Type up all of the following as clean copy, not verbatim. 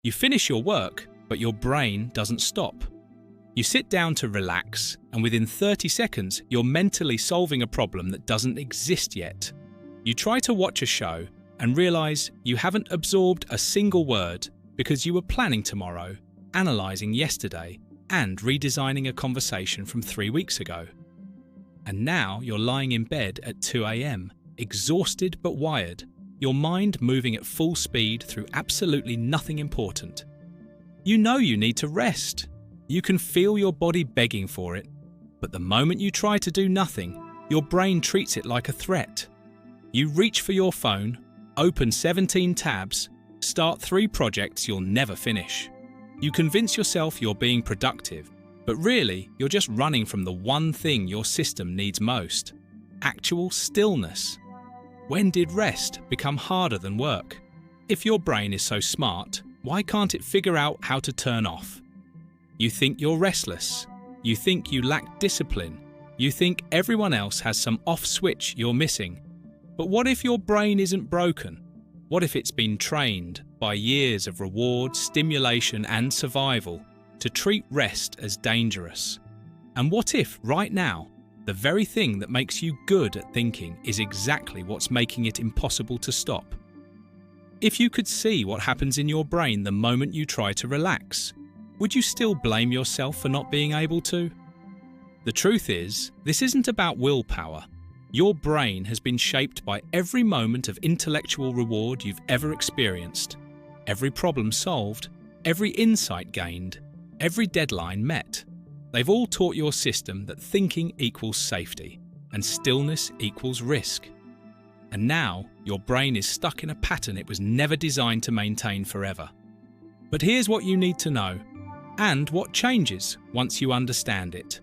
You finish your work, but your brain doesn't stop. You sit down to relax, and within 30 seconds, you're mentally solving a problem that doesn't exist yet. You try to watch a show and realize you haven't absorbed a single word because you were planning tomorrow, analyzing yesterday, and redesigning a conversation from 3 weeks ago. And now you're lying in bed at 2 a.m., exhausted but wired, your mind moving at full speed through absolutely nothing important. You know you need to rest. You can feel your body begging for it, but the moment you try to do nothing, your brain treats it like a threat. You reach for your phone, open 17 tabs, start 3 projects you'll never finish. You convince yourself you're being productive, but really you're just running from the one thing your system needs most: actual stillness. When did rest become harder than work? If your brain is so smart, why can't it figure out how to turn off? You think you're restless. You think you lack discipline. You think everyone else has some off switch you're missing. But what if your brain isn't broken? What if it's been trained by years of reward, stimulation, and survival to treat rest as dangerous? And what if, right now, the very thing that makes you good at thinking is exactly what's making it impossible to stop? If you could see what happens in your brain the moment you try to relax, would you still blame yourself for not being able to? The truth is, this isn't about willpower. Your brain has been shaped by every moment of intellectual reward you've ever experienced, every problem solved, every insight gained, every deadline met. They've all taught your system that thinking equals safety and stillness equals risk. And now, your brain is stuck in a pattern it was never designed to maintain forever. But here's what you need to know, and what changes once you understand it.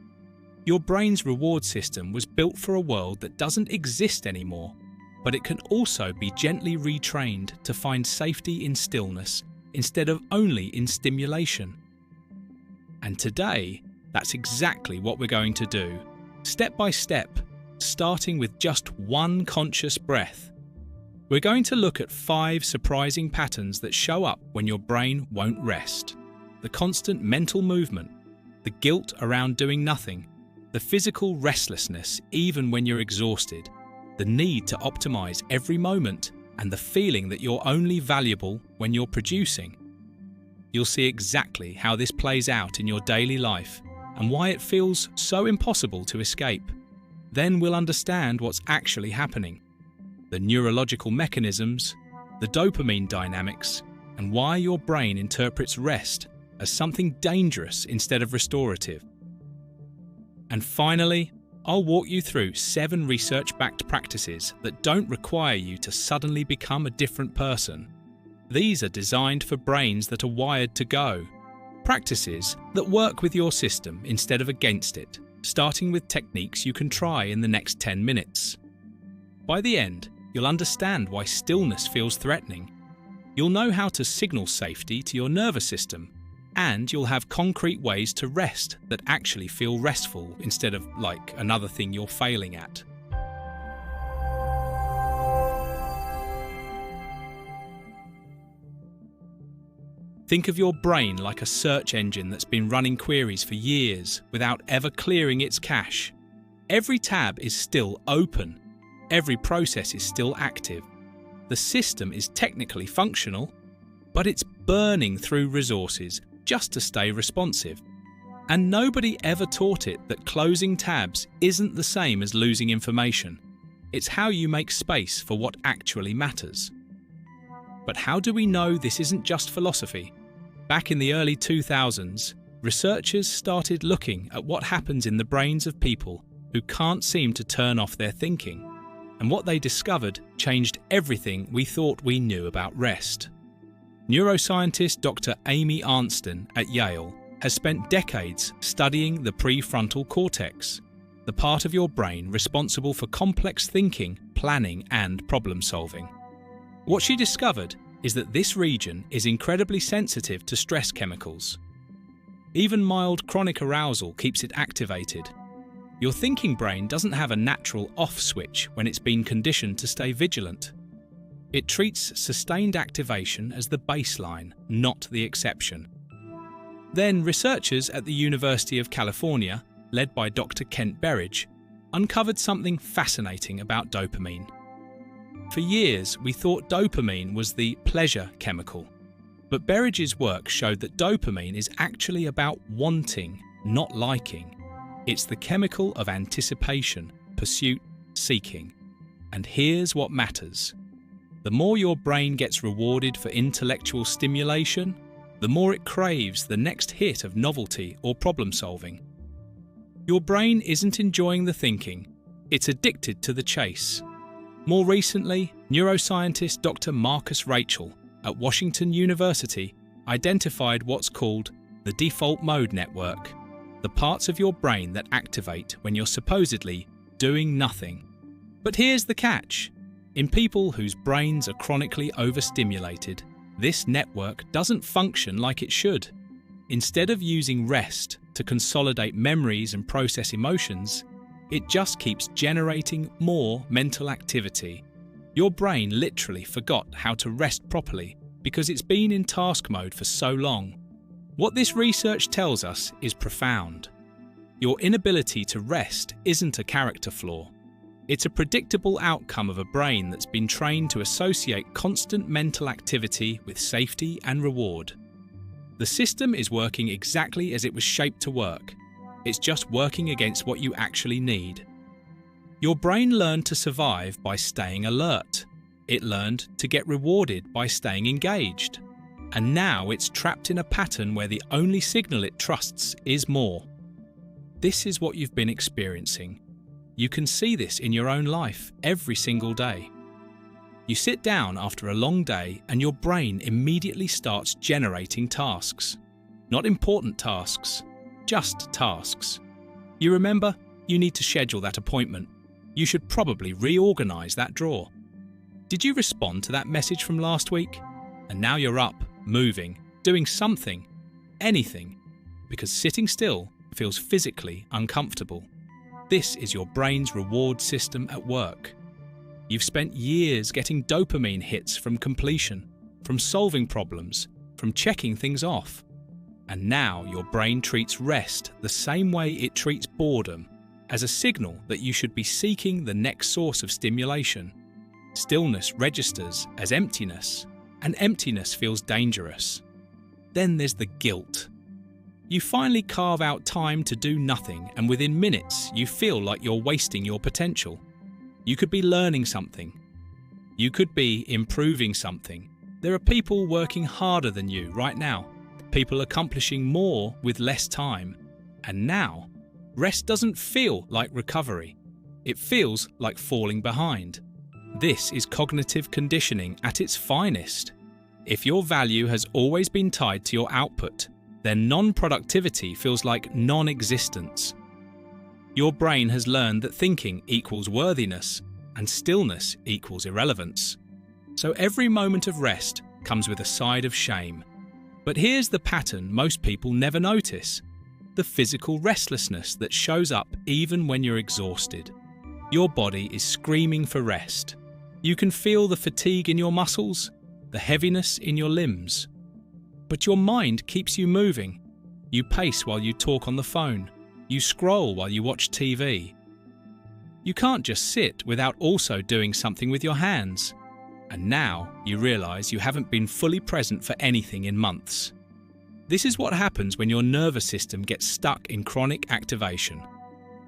Your brain's reward system was built for a world that doesn't exist anymore, but it can also be gently retrained to find safety in stillness instead of only in stimulation. And today, that's exactly what we're going to do, step by step, starting with just one conscious breath. We're going to look at 5 surprising patterns that show up when your brain won't rest. The constant mental movement, the guilt around doing nothing, the physical restlessness even when you're exhausted, the need to optimize every moment, and the feeling that you're only valuable when you're producing. You'll see exactly how this plays out in your daily life and why it feels so impossible to escape. Then we'll understand what's actually happening, the neurological mechanisms, the dopamine dynamics, and why your brain interprets rest as something dangerous instead of restorative. And finally, I'll walk you through 7 research-backed practices that don't require you to suddenly become a different person. These are designed for brains that are wired to go. Practices that work with your system instead of against it, starting with techniques you can try in the next 10 minutes. By the end, you'll understand why stillness feels threatening. You'll know how to signal safety to your nervous system, and you'll have concrete ways to rest that actually feel restful instead of like another thing you're failing at. Think of your brain like a search engine that's been running queries for years without ever clearing its cache. Every tab is still open. Every process is still active. The system is technically functional, but it's burning through resources just to stay responsive. And nobody ever taught it that closing tabs isn't the same as losing information. It's how you make space for what actually matters. But how do we know this isn't just philosophy? Back in the early 2000s, researchers started looking at what happens in the brains of people who can't seem to turn off their thinking. And what they discovered changed everything we thought we knew about rest. Neuroscientist Dr. Amy Arnston at Yale has spent decades studying the prefrontal cortex, the part of your brain responsible for complex thinking, planning, and problem solving. What she discovered is that this region is incredibly sensitive to stress chemicals. Even mild chronic arousal keeps it activated. Your thinking brain doesn't have a natural off switch when it's been conditioned to stay vigilant. It treats sustained activation as the baseline, not the exception. Then researchers at the University of California, led by Dr. Kent Berridge, uncovered something fascinating about dopamine. For years, we thought dopamine was the pleasure chemical, but Berridge's work showed that dopamine is actually about wanting, not liking. It's the chemical of anticipation, pursuit, seeking. And here's what matters. The more your brain gets rewarded for intellectual stimulation, the more it craves the next hit of novelty or problem solving. Your brain isn't enjoying the thinking, it's addicted to the chase. More recently, neuroscientist Dr. Marcus Rachel at Washington University identified what's called the default mode network, the parts of your brain that activate when you're supposedly doing nothing. But here's the catch. In people whose brains are chronically overstimulated, this network doesn't function like it should. Instead of using rest to consolidate memories and process emotions, it just keeps generating more mental activity. Your brain literally forgot how to rest properly because it's been in task mode for so long. What this research tells us is profound. Your inability to rest isn't a character flaw. It's a predictable outcome of a brain that's been trained to associate constant mental activity with safety and reward. The system is working exactly as it was shaped to work. It's just working against what you actually need. Your brain learned to survive by staying alert. It learned to get rewarded by staying engaged. And now it's trapped in a pattern where the only signal it trusts is more. This is what you've been experiencing. You can see this in your own life every single day. You sit down after a long day and your brain immediately starts generating tasks. Not important tasks, just tasks. You remember, you need to schedule that appointment. You should probably reorganize that drawer. Did you respond to that message from last week? And now you're up, moving, doing something, anything, because sitting still feels physically uncomfortable. This is your brain's reward system at work. You've spent years getting dopamine hits from completion, from solving problems, from checking things off. And now your brain treats rest the same way it treats boredom, as a signal that you should be seeking the next source of stimulation. Stillness registers as emptiness, and emptiness feels dangerous. Then there's the guilt. You finally carve out time to do nothing, and within minutes you feel like you're wasting your potential. You could be learning something. You could be improving something. There are people working harder than you right now. People accomplishing more with less time. And now, rest doesn't feel like recovery. It feels like falling behind. This is cognitive conditioning at its finest. If your value has always been tied to your output, then non-productivity feels like non-existence. Your brain has learned that thinking equals worthiness and stillness equals irrelevance. So every moment of rest comes with a side of shame. But here's the pattern most people never notice: the physical restlessness that shows up even when you're exhausted. Your body is screaming for rest. You can feel the fatigue in your muscles, the heaviness in your limbs. But your mind keeps you moving. You pace while you talk on the phone. You scroll while you watch TV. You can't just sit without also doing something with your hands. And now you realize you haven't been fully present for anything in months. This is what happens when your nervous system gets stuck in chronic activation.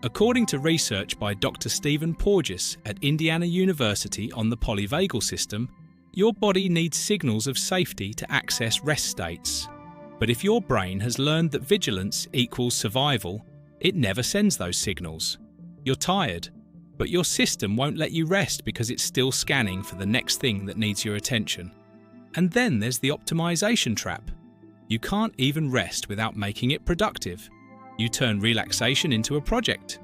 According to research by Dr. Stephen Porges at Indiana University on the polyvagal system, your body needs signals of safety to access rest states. But if your brain has learned that vigilance equals survival, it never sends those signals. You're tired, but your system won't let you rest because it's still scanning for the next thing that needs your attention. And then there's the optimization trap. You can't even rest without making it productive. You turn relaxation into a project.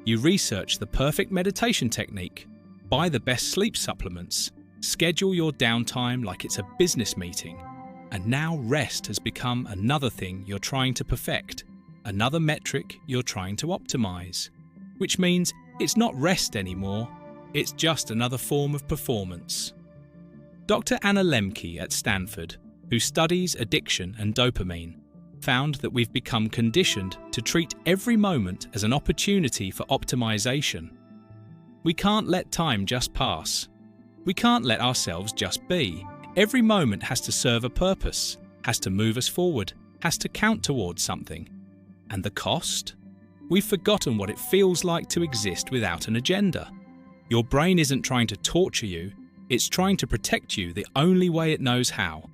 You research the perfect meditation technique, buy the best sleep supplements, schedule your downtime like it's a business meeting. And now rest has become another thing you're trying to perfect, another metric you're trying to optimize. Which means it's not rest anymore, it's just another form of performance. Dr. Anna Lemke at Stanford, who studies addiction and dopamine, found that we've become conditioned to treat every moment as an opportunity for optimization. We can't let time just pass. We can't let ourselves just be. Every moment has to serve a purpose, has to move us forward, has to count towards something. And the cost? We've forgotten what it feels like to exist without an agenda. Your brain isn't trying to torture you, it's trying to protect you the only way it knows how.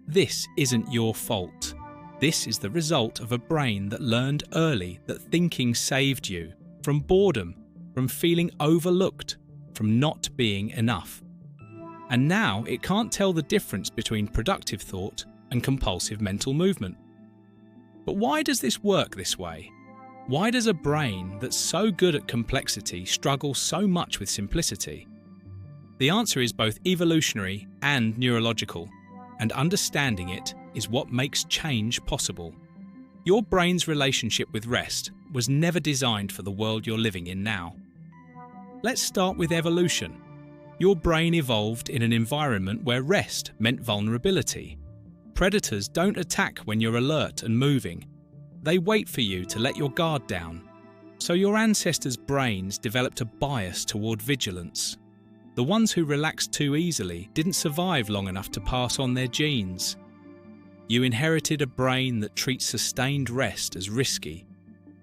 This isn't your fault. This is the result of a brain that learned early that thinking saved you from boredom, from feeling overlooked, from not being enough. And now it can't tell the difference between productive thought and compulsive mental movement. But why does this work this way? Why does a brain that's so good at complexity struggle so much with simplicity? The answer is both evolutionary and neurological, and understanding it is what makes change possible. Your brain's relationship with rest was never designed for the world you're living in now. Let's start with evolution. Your brain evolved in an environment where rest meant vulnerability. Predators don't attack when you're alert and moving. They wait for you to let your guard down. So your ancestors' brains developed a bias toward vigilance. The ones who relaxed too easily didn't survive long enough to pass on their genes. You inherited a brain that treats sustained rest as risky,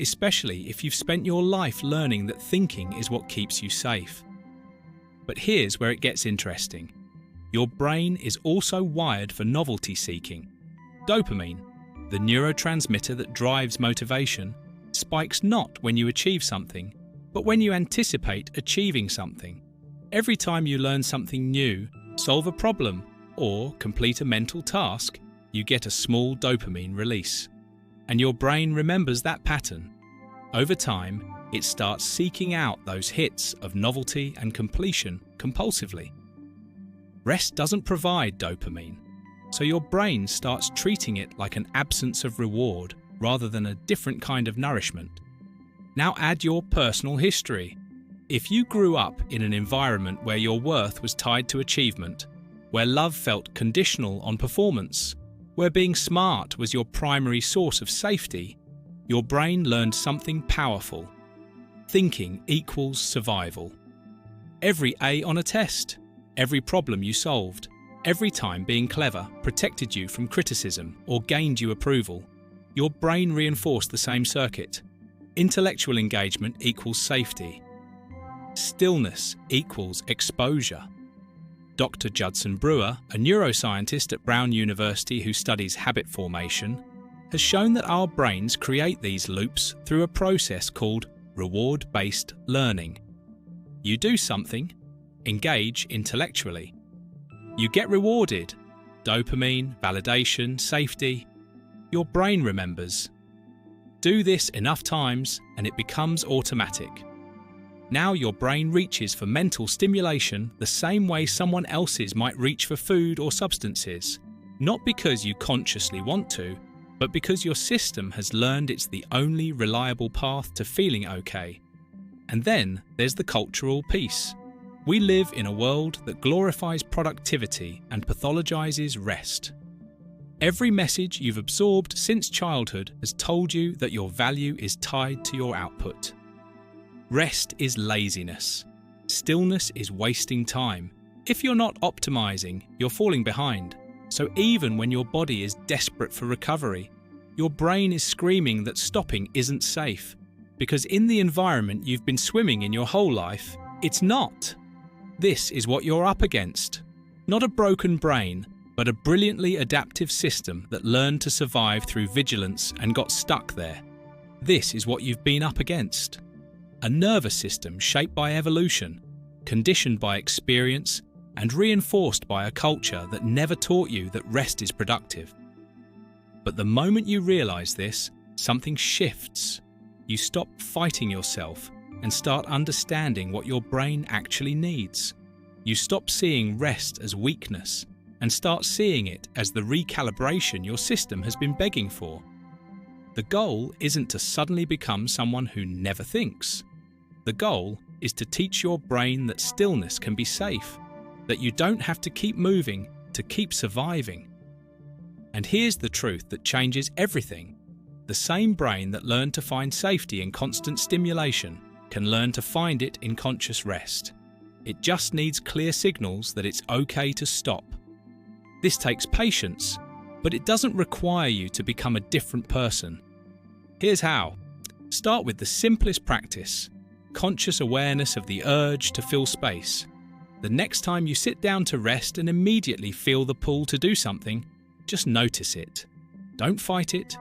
especially if you've spent your life learning that thinking is what keeps you safe. But here's where it gets interesting. Your brain is also wired for novelty seeking. Dopamine, the neurotransmitter that drives motivation, spikes not when you achieve something, but when you anticipate achieving something. Every time you learn something new, solve a problem, or complete a mental task, you get a small dopamine release. And your brain remembers that pattern. Over time, it starts seeking out those hits of novelty and completion compulsively. Rest doesn't provide dopamine, so your brain starts treating it like an absence of reward rather than a different kind of nourishment. Now add your personal history. If you grew up in an environment where your worth was tied to achievement, where love felt conditional on performance, where being smart was your primary source of safety, your brain learned something powerful. Thinking equals survival. Every A on a test, every problem you solved, every time being clever protected you from criticism or gained you approval, your brain reinforced the same circuit. Intellectual engagement equals safety. Stillness equals exposure. Dr. Judson Brewer, a neuroscientist at Brown University who studies habit formation, has shown that our brains create these loops through a process called reward-based learning. You do something, engage intellectually. You get rewarded, dopamine, validation, safety. Your brain remembers. Do this enough times and it becomes automatic. Now your brain reaches for mental stimulation the same way someone else's might reach for food or substances, not because you consciously want to, but because your system has learned it's the only reliable path to feeling okay. And then there's the cultural piece. We live in a world that glorifies productivity and pathologizes rest. Every message you've absorbed since childhood has told you that your value is tied to your output. Rest is laziness. Stillness is wasting time. If you're not optimizing, you're falling behind. So even when your body is desperate for recovery, your brain is screaming that stopping isn't safe. Because in the environment you've been swimming in your whole life, it's not. This is what you're up against. Not a broken brain, but a brilliantly adaptive system that learned to survive through vigilance and got stuck there. This is what you've been up against. A nervous system shaped by evolution, conditioned by experience, and reinforced by a culture that never taught you that rest is productive. But the moment you realize this, something shifts. You stop fighting yourself and start understanding what your brain actually needs. You stop seeing rest as weakness and start seeing it as the recalibration your system has been begging for. The goal isn't to suddenly become someone who never thinks. The goal is to teach your brain that stillness can be safe, that you don't have to keep moving to keep surviving. And here's the truth that changes everything. The same brain that learned to find safety in constant stimulation can learn to find it in conscious rest. It just needs clear signals that it's okay to stop. This takes patience, but it doesn't require you to become a different person. Here's how. Start with the simplest practice: conscious awareness of the urge to fill space. The next time you sit down to rest and immediately feel the pull to do something, just notice it. Don't fight it.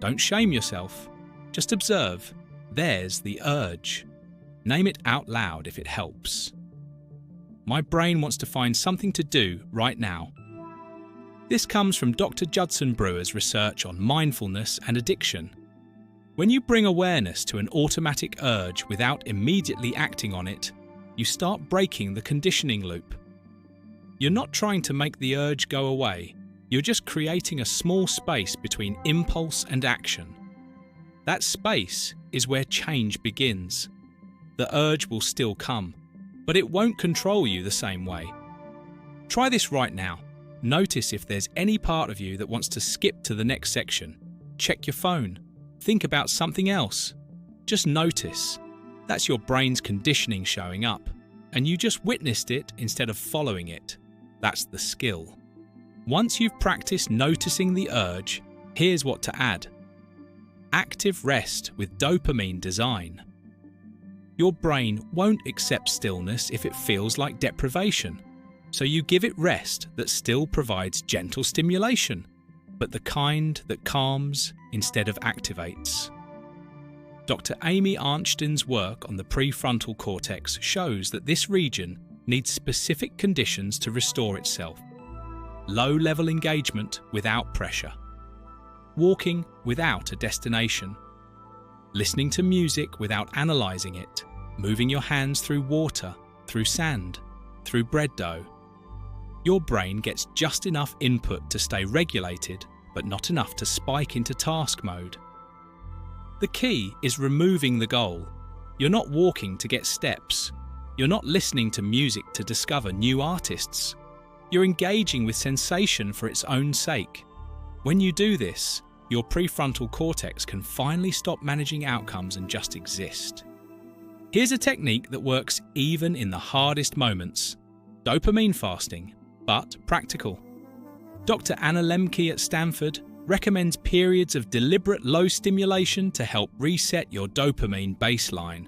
Don't shame yourself. Just observe. There's the urge. Name it out loud if it helps. My brain wants to find something to do right now. This comes from Dr. Judson Brewer's research on mindfulness and addiction. When you bring awareness to an automatic urge without immediately acting on it, you start breaking the conditioning loop. You're not trying to make the urge go away. You're just creating a small space between impulse and action. That space is where change begins. The urge will still come, but it won't control you the same way. Try this right now. Notice if there's any part of you that wants to skip to the next section. Check your phone. Think about something else. Just notice. That's your brain's conditioning showing up, and you just witnessed it instead of following it. That's the skill. Once you've practiced noticing the urge, here's what to add. Active rest with dopamine design. Your brain won't accept stillness if it feels like deprivation, so you give it rest that still provides gentle stimulation, but the kind that calms instead of activates. Dr. Amy Arnstein's work on the prefrontal cortex shows that this region needs specific conditions to restore itself. Low-level engagement without pressure. Walking without a destination. Listening to music without analysing it. Moving your hands through water, through sand, through bread dough. Your brain gets just enough input to stay regulated, but not enough to spike into task mode. The key is removing the goal. You're not walking to get steps. You're not listening to music to discover new artists. You're engaging with sensation for its own sake. When you do this, your prefrontal cortex can finally stop managing outcomes and just exist. Here's a technique that works even in the hardest moments. Dopamine fasting, but practical. Dr. Anna Lemke at Stanford recommends periods of deliberate low stimulation to help reset your dopamine baseline.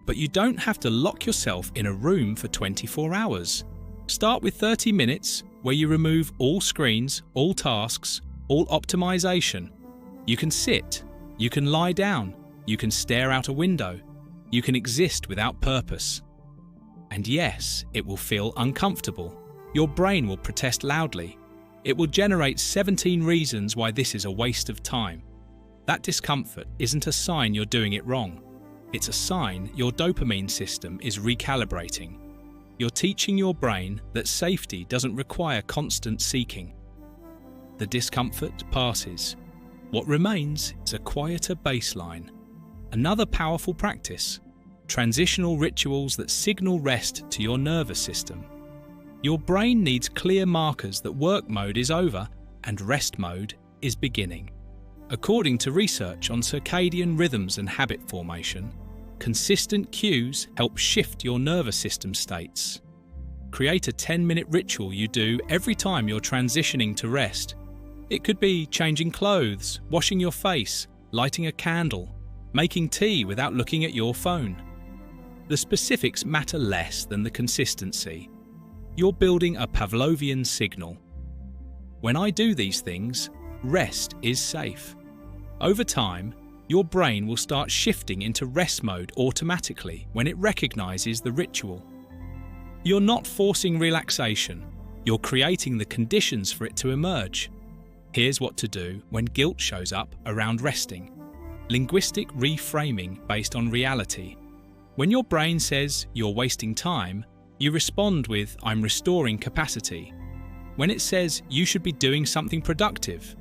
But you don't have to lock yourself in a room for 24 hours. Start with 30 minutes where you remove all screens, all tasks, all optimization. You can sit, you can lie down, you can stare out a window, you can exist without purpose. And yes, it will feel uncomfortable. Your brain will protest loudly. It will generate 17 reasons why this is a waste of time. That discomfort isn't a sign you're doing it wrong. It's a sign your dopamine system is recalibrating. You're teaching your brain that safety doesn't require constant seeking. The discomfort passes. What remains is a quieter baseline. Another powerful practice: transitional rituals that signal rest to your nervous system. Your brain needs clear markers that work mode is over and rest mode is beginning. According to research on circadian rhythms and habit formation, consistent cues help shift your nervous system states. Create a 10-minute ritual you do every time you're transitioning to rest. It could be changing clothes, washing your face, lighting a candle, making tea without looking at your phone. The specifics matter less than the consistency. You're building a Pavlovian signal. When I do these things, rest is safe. Over time, your brain will start shifting into rest mode automatically when it recognizes the ritual. You're not forcing relaxation, you're creating the conditions for it to emerge. Here's what to do when guilt shows up around resting. Linguistic reframing based on reality. When your brain says you're wasting time, you respond with, "I'm restoring capacity." When it says you should be doing something productive,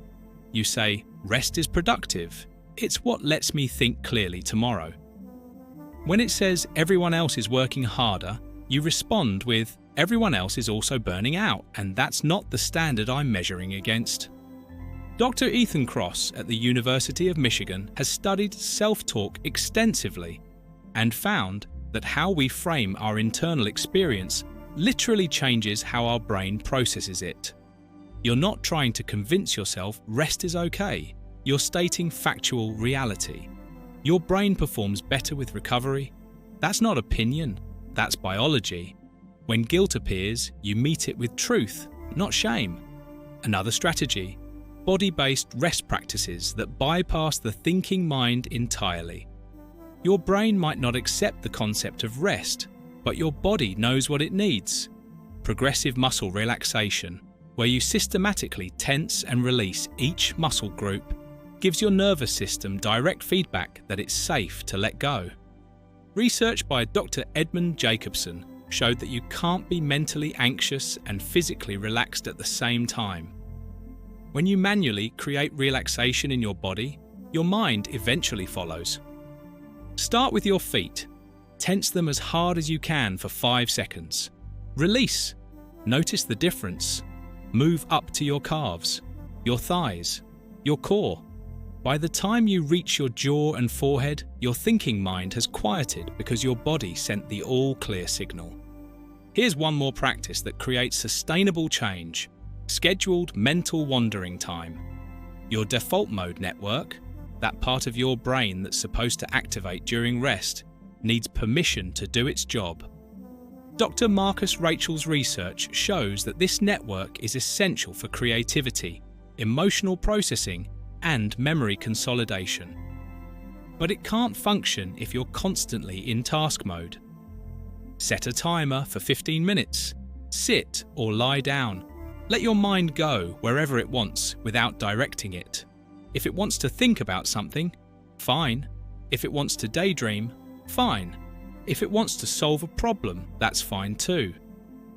you say, "Rest is productive. It's what lets me think clearly tomorrow." When it says everyone else is working harder, you respond with, Everyone else is also burning out, and that's not the standard I'm measuring against. Dr. Ethan Cross at the University of Michigan has studied self-talk extensively and found that how we frame our internal experience literally changes how our brain processes it. You're not trying to convince yourself rest is okay. You're stating factual reality. Your brain performs better with recovery. That's not opinion, that's biology. When guilt appears, you meet it with truth, not shame. Another strategy: body-based rest practices that bypass the thinking mind entirely. Your brain might not accept the concept of rest, but your body knows what it needs. Progressive muscle relaxation, where you systematically tense and release each muscle group, gives your nervous system direct feedback that it's safe to let go. Research by Dr. Edmund Jacobson showed that you can't be mentally anxious and physically relaxed at the same time. When you manually create relaxation in your body, your mind eventually follows. Start with your feet. Tense them as hard as you can for 5 seconds. Release. Notice the difference. Move up to your calves, your thighs, your core. By the time you reach your jaw and forehead, your thinking mind has quieted because your body sent the all-clear signal. Here's one more practice that creates sustainable change: scheduled mental wandering time. Your default mode network, that part of your brain that's supposed to activate during rest, needs permission to do its job. Dr. Marcus Rachel's research shows that this network is essential for creativity, emotional processing, and memory consolidation. But it can't function if you're constantly in task mode. Set a timer for 15 minutes. Sit or lie down. Let your mind go wherever it wants without directing it. If it wants to think about something, fine. If it wants to daydream, fine. If it wants to solve a problem, that's fine too.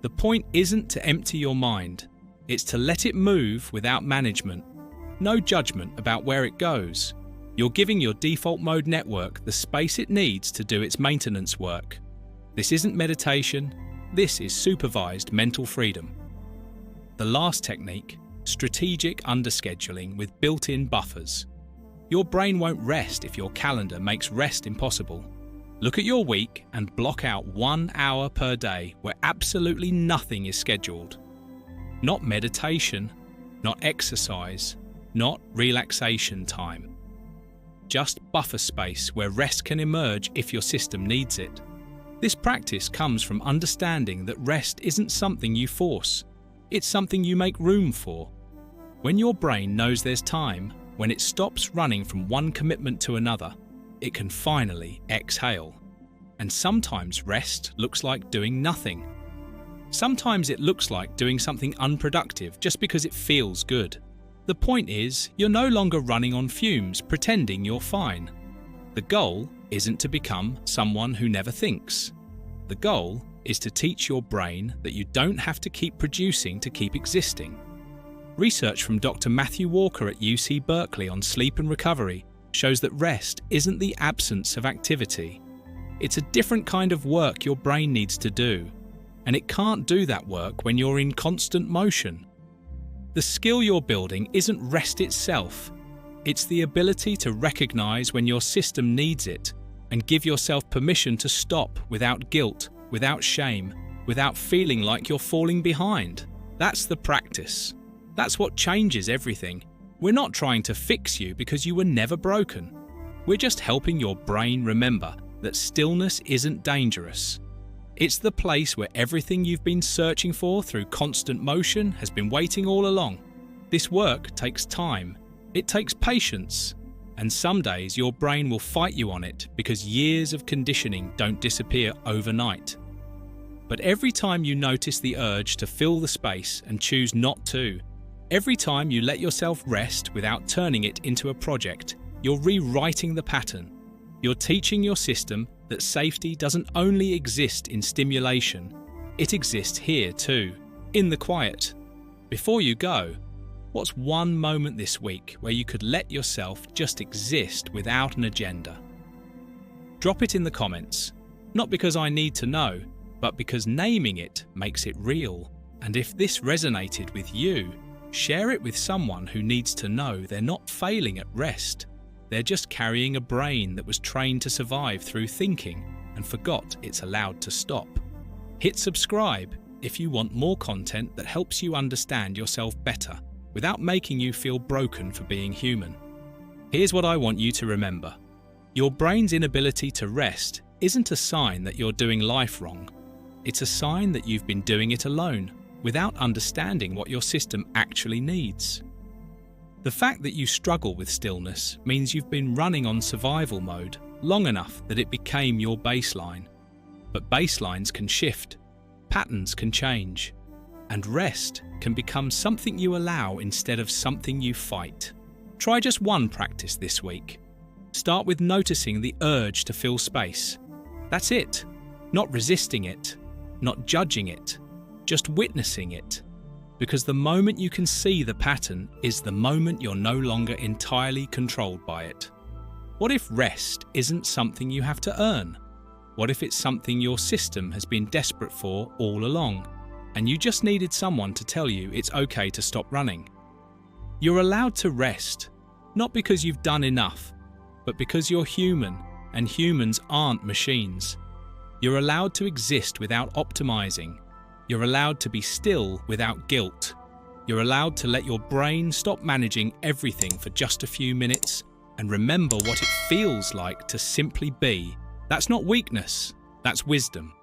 The point isn't to empty your mind. It's to let it move without management. No judgment about where it goes. You're giving your default mode network the space it needs to do its maintenance work. This isn't meditation. This is supervised mental freedom. The last technique: strategic underscheduling with built-in buffers. Your brain won't rest if your calendar makes rest impossible. Look at your week and block out 1 hour per day where absolutely nothing is scheduled. Not meditation, not exercise, not relaxation time. Just buffer space where rest can emerge if your system needs it. This practice comes from understanding that rest isn't something you force. It's something you make room for. When your brain knows there's time, when it stops running from one commitment to another, it can finally exhale. And sometimes rest looks like doing nothing. Sometimes it looks like doing something unproductive just because it feels good. The point is, you're no longer running on fumes pretending you're fine. The goal isn't to become someone who never thinks. The goal is to teach your brain that you don't have to keep producing to keep existing. Research from Dr. Matthew Walker at UC Berkeley on sleep and recovery shows that rest isn't the absence of activity. It's a different kind of work your brain needs to do, and it can't do that work when you're in constant motion. The skill you're building isn't rest itself. It's the ability to recognize when your system needs it and give yourself permission to stop without guilt, without shame, without feeling like you're falling behind. That's the practice. That's what changes everything. We're not trying to fix you because you were never broken. We're just helping your brain remember that stillness isn't dangerous. It's the place where everything you've been searching for through constant motion has been waiting all along. This work takes time. It takes patience. And some days your brain will fight you on it because years of conditioning don't disappear overnight. But every time you notice the urge to fill the space and choose not to, every time you let yourself rest without turning it into a project, you're rewriting the pattern. You're teaching your system that safety doesn't only exist in stimulation, it exists here too, in the quiet. Before you go, what's one moment this week where you could let yourself just exist without an agenda? Drop it in the comments, not because I need to know, but because naming it makes it real. And if this resonated with you, share it with someone who needs to know they're not failing at rest. They're just carrying a brain that was trained to survive through thinking and forgot it's allowed to stop. Hit subscribe if you want more content that helps you understand yourself better without making you feel broken for being human. Here's what I want you to remember. Your brain's inability to rest isn't a sign that you're doing life wrong. It's a sign that you've been doing it alone, without understanding what your system actually needs. The fact that you struggle with stillness means you've been running on survival mode long enough that it became your baseline. But baselines can shift, patterns can change, and rest can become something you allow instead of something you fight. Try just one practice this week. Start with noticing the urge to fill space. That's it. Not resisting it, not judging it, just witnessing it. Because the moment you can see the pattern is the moment you're no longer entirely controlled by it. What if rest isn't something you have to earn? What if it's something your system has been desperate for all along, and you just needed someone to tell you it's okay to stop running? You're allowed to rest, not because you've done enough, but because you're human, and humans aren't machines. You're allowed to exist without optimizing. You're allowed to be still without guilt. You're allowed to let your brain stop managing everything for just a few minutes and remember what it feels like to simply be. That's not weakness, that's wisdom.